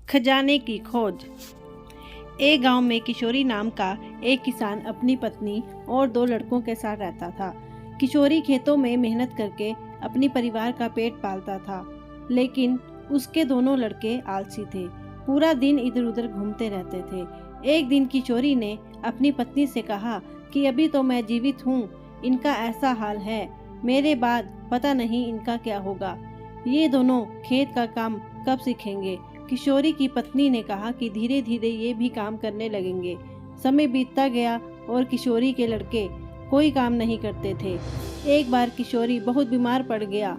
खजाने की खोज। एक गांव में किशोरी नाम का एक किसान अपनी पत्नी और 2 लड़कों के साथ रहता था। किशोरी खेतों में मेहनत करके अपनी परिवार का पेट पालता था, लेकिन उसके दोनों लड़के आलसी थे। पूरा दिन इधर उधर घूमते रहते थे। एक दिन किशोरी ने अपनी पत्नी से कहा कि अभी तो मैं जीवित हूँ, इनका ऐसा हाल है, मेरे बाद पता नहीं इनका क्या होगा। ये दोनों खेत का काम कब सीखेंगे। किशोरी की पत्नी ने कहा कि धीरे धीरे ये भी काम करने लगेंगे। समय बीतता गया और किशोरी के लड़के कोई काम नहीं करते थे। एक बार किशोरी बहुत बीमार पड़ गया।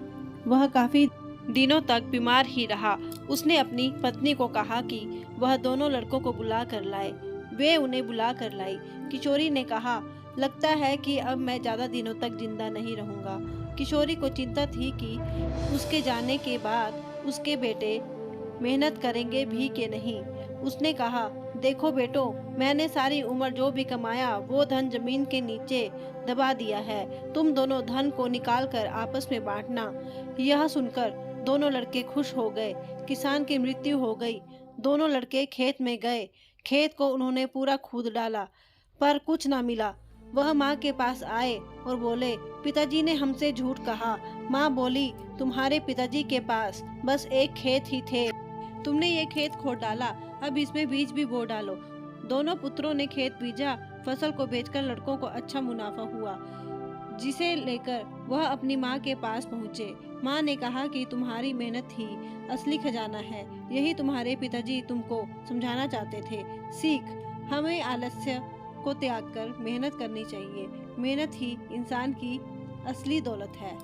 वह काफी दिनों तक बीमार ही रहा। उसने अपनी पत्नी को कहा कि वह दोनों लड़कों को बुला कर लाए। वे उन्हें बुला कर लाई। किशोरी ने कहा, लगता है कि अब मैं ज्यादा दिनों तक जिंदा नहीं रहूंगा। किशोरी को चिंता थी कि उसके जाने के बाद उसके बेटे मेहनत करेंगे भी कि नहीं। उसने कहा, देखो बेटो, मैंने सारी उम्र जो भी कमाया वो धन जमीन के नीचे दबा दिया है। तुम दोनों धन को निकाल कर आपस में बांटना। यह सुनकर दोनों लड़के खुश हो गए। किसान की मृत्यु हो गई। दोनों लड़के खेत में गए। खेत को उन्होंने पूरा खोद डाला, पर कुछ ना मिला। वह माँ के पास आए और बोले, पिताजी ने हमसे झूठ कहा। माँ बोली, तुम्हारे पिताजी के पास बस एक खेत ही थे, तुमने ये खेत खोद डाला, अब इसमें बीज भी बो डालो। दोनों पुत्रों ने खेत बीजा। फसल को बेचकर लड़कों को अच्छा मुनाफा हुआ, जिसे लेकर वह अपनी माँ के पास पहुँचे। माँ ने कहा कि तुम्हारी मेहनत ही असली खजाना है, यही तुम्हारे पिताजी तुमको समझाना चाहते थे। सीख, हमें आलस्य को त्याग कर मेहनत करनी चाहिए। मेहनत ही इंसान की असली दौलत है।